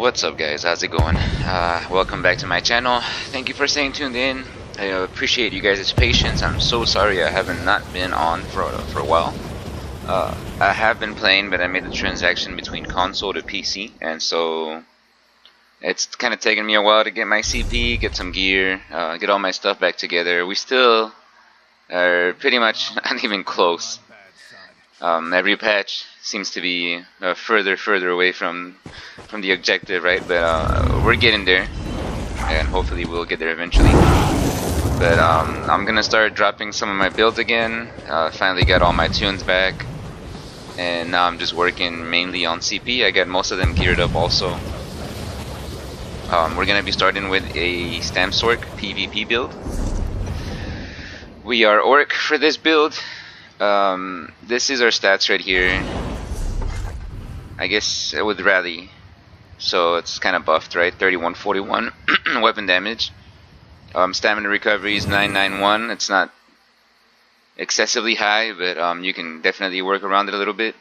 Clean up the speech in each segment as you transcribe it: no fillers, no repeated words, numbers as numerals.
What's up guys, how's it going? Welcome back to my channel. Thank you for staying tuned in. I appreciate you guys' patience. I'm so sorry I haven't not been on for a while. I have been playing, but I made the transaction between console to PC, and so it's kind of taken me a while to get my CP, get some gear, get all my stuff back together. We still are pretty much not even close. Every patch seems to be further away from the objective, right? But we're getting there, and hopefully we'll get there eventually. But I'm gonna start dropping some of my builds again. Finally got all my tunes back, and now I'm just working mainly on CP. I got most of them geared up also. We're gonna be starting with a Stam sorc PvP build. We are orc for this build. This is our stats right here. I guess with rally, so it's kind of buffed, right? 3141 weapon damage. Stamina recovery is 991. It's not excessively high, but you can definitely work around it a little bit.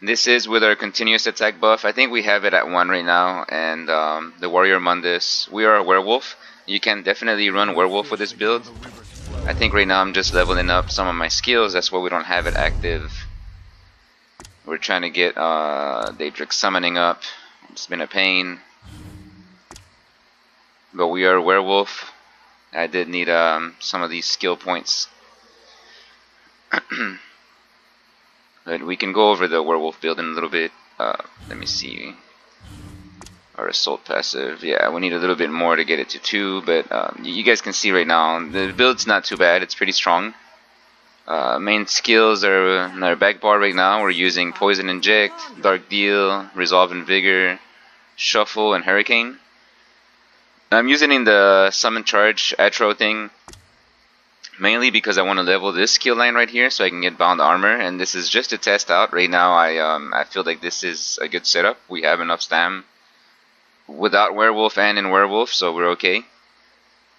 This is with our continuous attack buff. I think we have it at 1 right now, and the warrior Mundus. We are a werewolf. You can definitely run werewolf with this build. I think right now I'm just leveling up some of my skills. That's why we don't have it active. We're trying to get Daedric summoning up. It's been a pain. But we are a werewolf. I did need some of these skill points. But we can go over the werewolf build in a little bit. Let me see. Our assault passive, yeah, we need a little bit more to get it to 2, but you guys can see right now the build's not too bad. It's pretty strong. Main skills are in our back bar right now. We're using Poison Inject, Dark Deal, Resolve and Vigor, Shuffle, and Hurricane. I'm using the Summon Charge Atro thing mainly because I want to level this skill line right here so I can get Bound Armor, and this is just to test out. Right now I feel like this is a good setup. We have enough Stam without werewolf and in werewolf, so we're okay.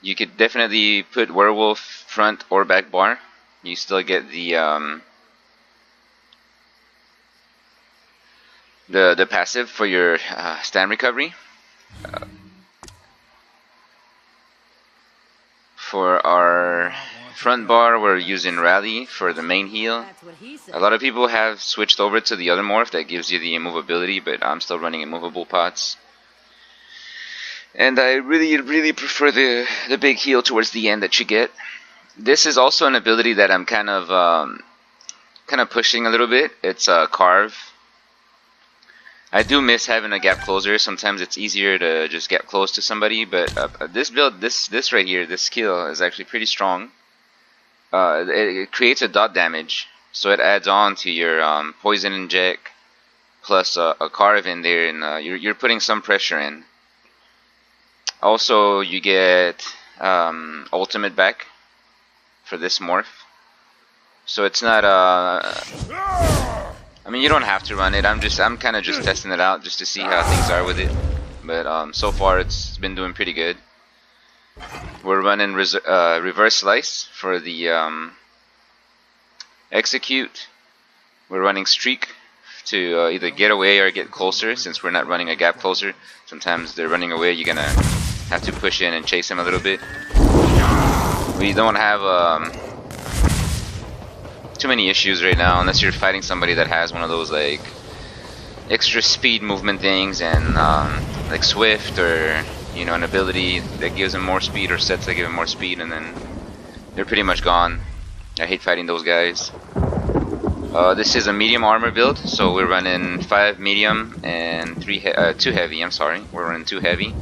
You could definitely put werewolf front or back bar. You still get the passive for your Stam recovery. For our front bar, we're using Rally for the main heal. A lot of people have switched over to the other morph that gives you the immovability, but I'm still running immovable pots. And I really prefer the big heal towards the end that you get. This is also an ability that I'm kind of pushing a little bit. It's a carve. I do miss having a gap closer. Sometimes it's easier to just get close to somebody, but this build, this right here, this skill is actually pretty strong. It creates a dot damage, so it adds on to your poison inject plus a carve in there, and you're putting some pressure in. Also, you get ultimate back for this morph, so it's not I mean, you don't have to run it. I'm kind of just testing it out just to see how things are with it. But so far it's been doing pretty good. We're running reverse slice for the execute. We're running streak to either get away or get closer, since we're not running a gap closer. Sometimes they're running away, you're gonna have to push in and chase them a little bit. We don't have too many issues right now, unless you're fighting somebody that has one of those like extra speed movement things, and like Swift, or you know, an ability that gives them more speed, or sets that give them more speed, and then they're pretty much gone. I hate fighting those guys. This is a medium armor build, so we're running 5 medium and 2 heavy. I'm sorry, we're running 2 heavy.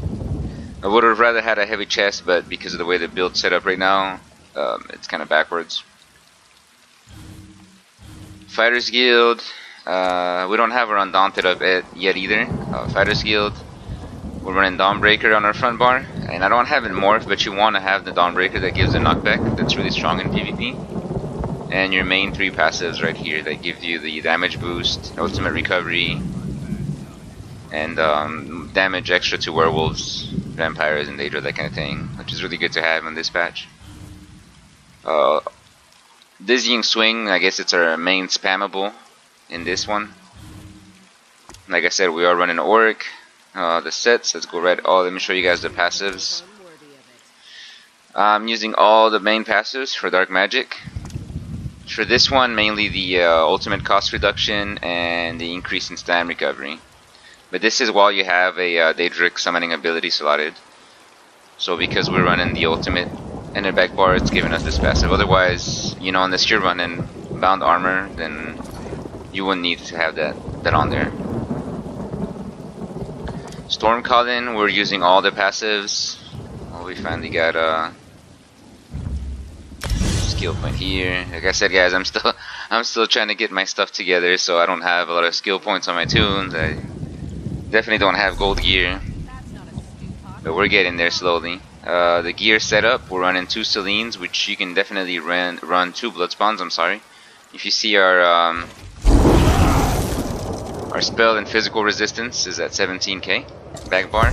I would have rather had a heavy chest, but because of the way the build's set up right now, it's kind of backwards. Fighters Guild, we don't have our Undaunted up yet either. Fighters Guild, we're running Dawnbreaker on our front bar, and I don't have it morph, but you want to have the Dawnbreaker that gives a knockback. That's really strong in PvP. And your main 3 passives right here that give you the damage boost, ultimate recovery, and damage extra to werewolves, vampires, and Daedra, that kind of thing, which is really good to have in this patch. Dizzying Swing, I guess it's our main spammable in this one. Like I said, we are running Auric. The sets, let's go right. Oh, let me show you guys the passives. I'm using all the main passives for Dark Magic. For this one, mainly the ultimate cost reduction and the increase in Stam recovery. But this is while you have a Daedric summoning ability slotted. So because we're running the ultimate and the back bar, it's giving us this passive. Otherwise, you know, unless you're running bound armor, then you wouldn't need to have that on there. Storm Calling, we're using all the passives. Oh, we finally got a skill point here. Like I said, guys, I'm still trying to get my stuff together, so I don't have a lot of skill points on my tunes. I definitely don't have gold gear, but we're getting there slowly. The gear setup, we're running 2 Selines, which you can definitely run 2 blood spawns. I'm sorry. If you see our spell and physical resistance is at 17k back bar,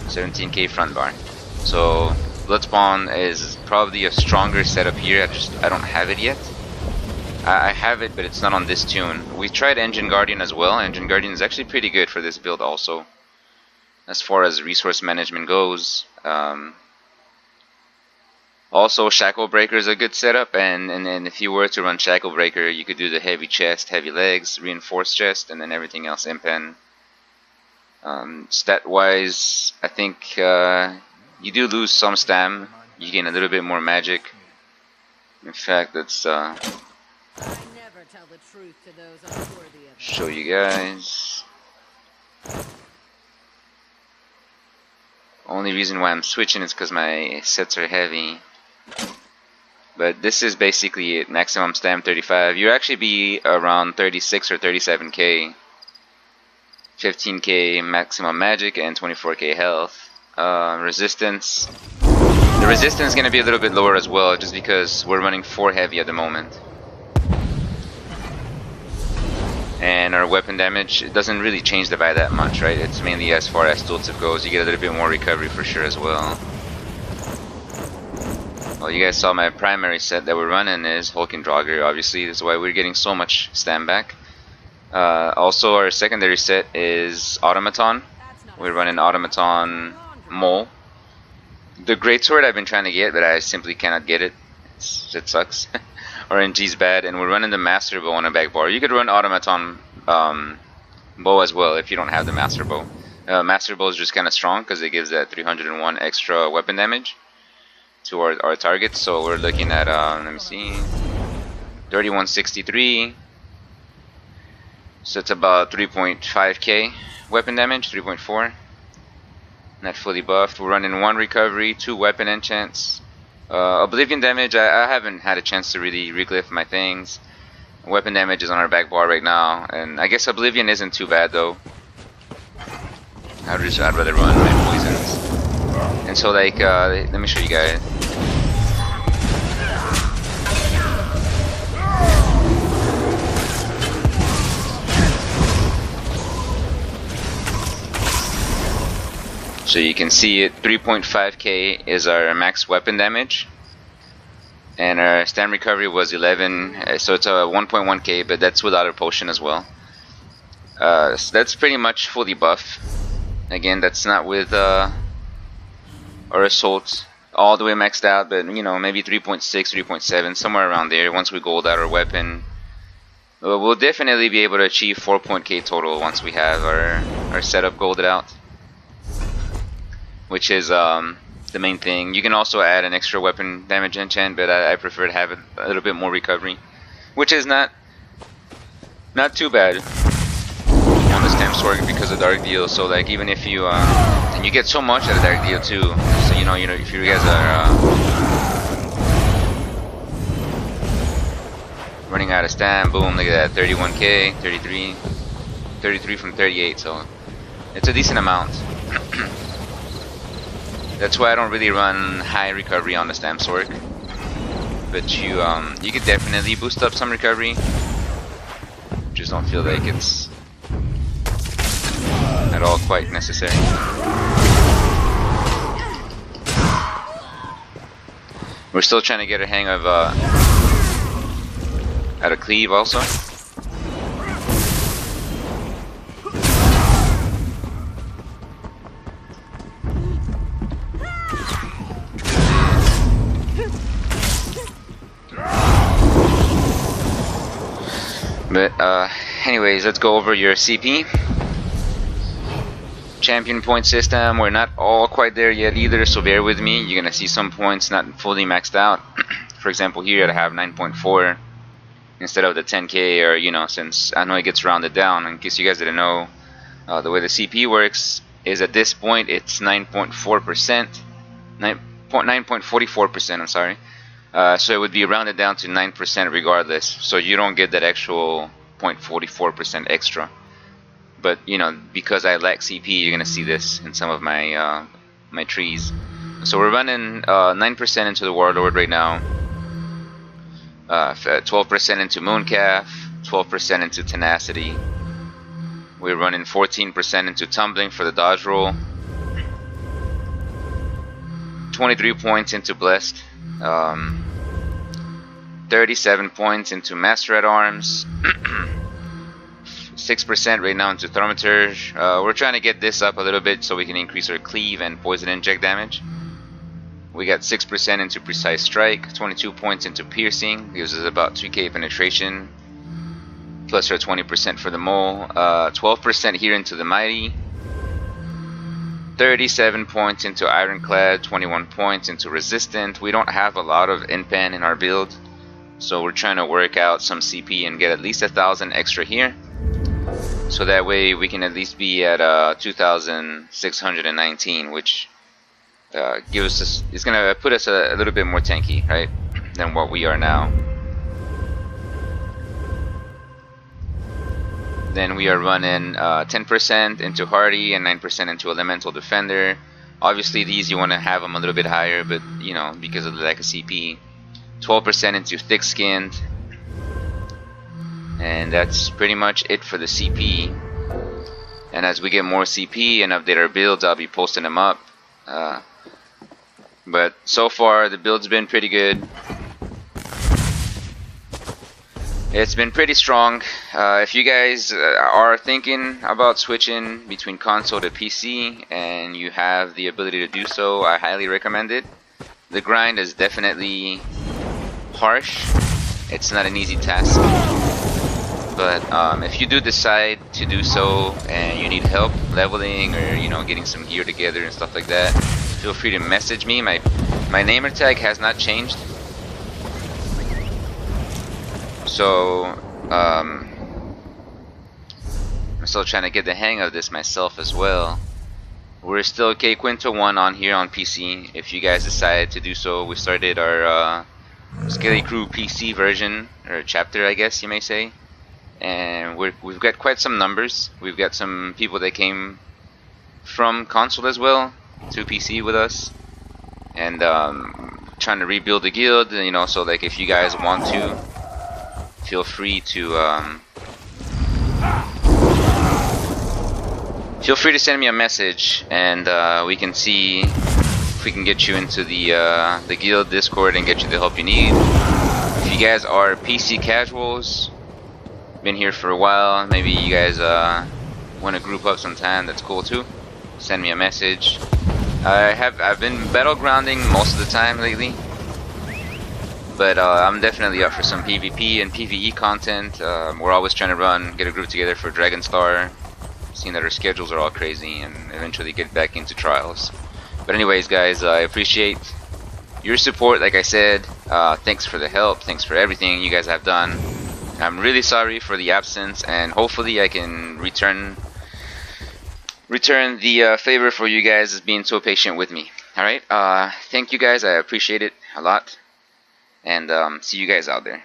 17k front bar. So blood spawn is probably a stronger setup here. I don't have it yet. I have it, but it's not on this tune. We tried Engine Guardian as well. Engine Guardian is actually pretty good for this build also, as far as resource management goes. Also, Shackle Breaker is a good setup, and if you were to run Shackle Breaker, you could do the heavy chest, heavy legs, reinforced chest, and then everything else impen. Stat wise, I think you do lose some Stam. You gain a little bit more magic. In fact, let's show you guys. Only reason why I'm switching is because my sets are heavy. But this is basically it. Maximum Stam 35. You actually be around 36 or 37k. 15k maximum magic and 24k health. Resistance. The resistance is going to be a little bit lower as well, just because we're running 4 heavy at the moment. And our weapon damage, it doesn't really change the by that much, right? It's mainly as far as tooltip goes. You get a little bit more recovery for sure as well. Well, you guys saw my primary set that we're running is Hulk and Draugr, obviously. That's why we're getting so much Stam back. Also, our secondary set is Automaton. We're running Automaton Mole. The Greatsword I've been trying to get, but I simply cannot get it. It sucks. RNG's bad, and we're running the Master Bow on a back bar. You could run Automaton Bow as well if you don't have the Master Bow. Master Bow is just kind of strong because it gives that 301 extra weapon damage to our targets. So we're looking at, let me see, 3163. So it's about 3.5k weapon damage, 3.4. Not fully buffed. We're running 1 recovery, 2 weapon enchants. Oblivion damage, I haven't had a chance to really reglyph my things. Weapon damage is on our back bar right now, and I guess Oblivion isn't too bad though. I'd rather run my poisons. And so like, let me show you guys. So you can see it, 3.5k is our max weapon damage, and our Stam recovery was 11, so it's a 1.1k, but that's without a potion as well. So that's pretty much fully buff. Again, that's not with our assault all the way maxed out, but you know, maybe 3.6, 3.7, somewhere around there. Once we gold out our weapon, we'll definitely be able to achieve 4.k total once we have our setup golded out, which is the main thing. You can also add an extra weapon damage enchant, but I prefer to have a little bit more recovery, which is not too bad on the Stam sorc because of Dark Deal. So like, even if you and you get so much out of Dark Deal too. So you know if you guys are running out of Stam, boom, look at that, 31k, 33 from 38. So it's a decent amount. That's why I don't really run high recovery on the Stam sorc. But you could definitely boost up some recovery. Just don't feel like it's at all quite necessary. We're still trying to get a hang of how to cleave also. But anyways, let's go over your CP. Champion point system, we're not all quite there yet either, so bear with me. You're gonna see some points not fully maxed out. For example, here I have 9.4 instead of the 10k, or you know, since I know it gets rounded down. In case you guys didn't know, the way the CP works is at this point it's 9.4%, 9.44%. I'm sorry. So it would be rounded down to 9% regardless. So you don't get that actual 0.44% extra. But you know, because I lack CP, you're gonna see this in some of my my trees. So we're running 9% into the Warlord right now, 12% into Mooncalf, 12% into Tenacity. We're running 14% into Tumbling for the dodge roll, 23 points into Blessed, 37 points into Master at Arms. 6% right now into Thaumaturge. We're trying to get this up a little bit so we can increase our cleave and poison inject damage. We got 6% into Precise Strike, 22 points into Piercing, gives us about 2k penetration, plus our 20% for the Mole, 12% here into the Mighty, 37 points into Ironclad, 21 points into Resistant. We don't have a lot of Inpan in our build, so we're trying to work out some CP and get at least 1,000 extra here. So that way we can at least be at 2,619, which gives us, it's gonna put us a little bit more tanky, right, than what we are now. Then we are running 10% into Hardy and 9% into Elemental Defender. Obviously these you want to have them a little bit higher, but you know, because of the lack of CP. 12% into Thick Skinned. And that's pretty much it for the CP. And as we get more CP and update our builds, I'll be posting them up. But so far the build's been pretty good. It's been pretty strong. If you guys are thinking about switching between console to PC and you have the ability to do so, I highly recommend it. The grind is definitely harsh. It's not an easy task. But if you do decide to do so and you need help leveling or you know getting some gear together and stuff like that, feel free to message me. My namer tag has not changed, so I'm still trying to get the hang of this myself as well. We're still Quinto 1 on here on PC. If you guys decide to do so, we started our Skelly Crew PC version, or chapter I guess you may say. And we've got quite some numbers. We've got some people that came from console as well to PC with us, and trying to rebuild the guild. You know, so like if you guys want to, feel free to send me a message, and we can see if we can get you into the guild Discord and get you the help you need. If you guys are PC casuals, been here for a while, maybe you guys want to group up sometime, that's cool too. Send me a message. I've been battlegrounding most of the time lately, but I'm definitely up for some PvP and PvE content. We're always trying to get a group together for Dragonstar, seeing that our schedules are all crazy, and eventually get back into trials. But anyways guys, I appreciate your support. Like I said, thanks for the help, thanks for everything you guys have done. I'm really sorry for the absence, and hopefully I can return the favor for you guys as being so patient with me. Alright, thank you guys, I appreciate it a lot, and see you guys out there.